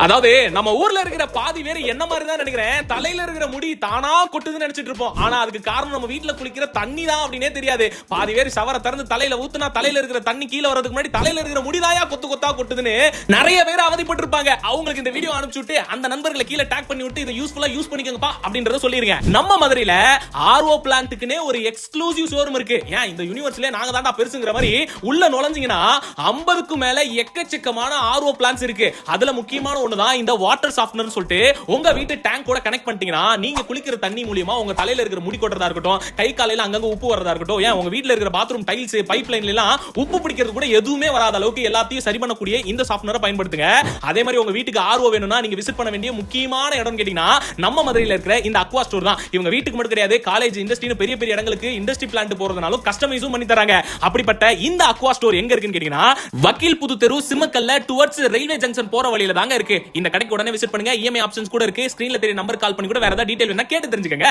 அதாவது நம்ம ஊர்ல இருக்கிற பாதி பேர் என்ன மாதிரி தான் நினைக்கிறேன், தலையில இருக்கிற முடி தானா கொட்டுதுன்னு நினைச்சிட்டு இருப்போம். ஆனா அதுக்கு காரணம் நம்ம வீட்டுல குளிக்கிற தண்ணி தான் அப்படினே தெரியாது. பாதி பேர் ஷவரை திறந்து தலையில ஊத்துனா தலையில இருக்கிற தண்ணி கீழ வரதுக்கு முன்னாடி தலையில இருக்கிற முடிதாயா கொத்து கொத்தா கொட்டுதுன்னு நிறைய பேர் அவதிப்பட்டு இருப்பாங்க. அவங்களுக்கு இந்த வீடியோ அனுப்பிச்சுட்டு அந்த நண்பர்களை கீழே டாக் பண்ணி விட்டு இதை யூஸ்ஃபுல்லா யூஸ் பண்ணிக்கங்கப்பா அப்படின்றத சொல்லிருங்க. நம்ம மதுரையில ஆர்ஓ பிளான்ட்டுக்குனே ஒரு எக்ஸ்க்ளூசிவ் ஷோரூம் இருக்கு. ஏன் இந்த யூனிவர்ஸ்ல நாங்க தான்டா பெருசுங்கிற மாதிரி உள்ள நுழைஞ்சீங்கன்னா 50க்கு மேல எக்கச்சக்கமான ஆர்ஓ பிளான்ஸ் இருக்கு. அதுல முக்கியமான ஒண்ணுதான் இந்த வாட்டர் சாஃப்ட்னர் சொல்லிட்டு உங்க வீட்டு டேங்க் கூட கனெக்ட் பண்ணிட்டீங்கன்னா நீங்க குளிக்கிற தண்ணி மூலமா உங்க தலையில இருக்கிற முடி கொட்டறதா இருக்கட்டும், கை காலையில அங்கங்க உப்பு வரதா இருக்கட்டும், ஏன் உங்க வீட்ல இருக்கிற பாத்ரூம் டைல்ஸ் பைப் லைன்ல எல்லாம் உப்பு பிடிக்கிறது கூட எதுவுமே வராத அளவுக்கு எல்லாத்தையும் சரி பண்ணக்கூடிய இந்த சாஃப்ட்னரை பயன்படுத்துங்க. அதே மாதிரி உங்க வீட்டுக்கு ஆர்ஓ வேணும்னா நீங்க விசிட் பண்ண வேண்டிய முக்கியமான இடம் கேட்டீங்கன்னா நம்ம மதுரையில இருக்கிற இந்த அக்வா ஸ்டோர் தான். இவங்க வீட்டுக்கு மட்டும் கிடையாது, காலேஜ் இண்டஸ்ட்ரின்னு பெரிய பெரிய இடங்களுக்கு இண்டஸ்ட்ரி பிளான்ட் போறதுனாலும் கஸ்டமைஸும் பண்ணி தராங்க. அப்படிப்பட்ட இந்த அக்வா ஸ்டோர் எங்க இருக்குன்னு கேட்டீங்கன்னா வக்கீல் புது தெரு சிம்மக்கல்ல டுவர்ட்ஸ் ரயில்வே ஜங்ஷன் போற வழியில தாங்க இருக்கு. இந்த கடைக்கு உடனே விசிட் பண்ணுங்க. இஎம்ஐ ஆப்ஷன்ஸ் கூட இருக்கு. ஸ்கிரீன்ல தெரிய நம்பர் கால் பண்ணி கூட வேற ஏதாவது டீடைல் வேணா கேட்டு தெரிஞ்சுக்கங்க.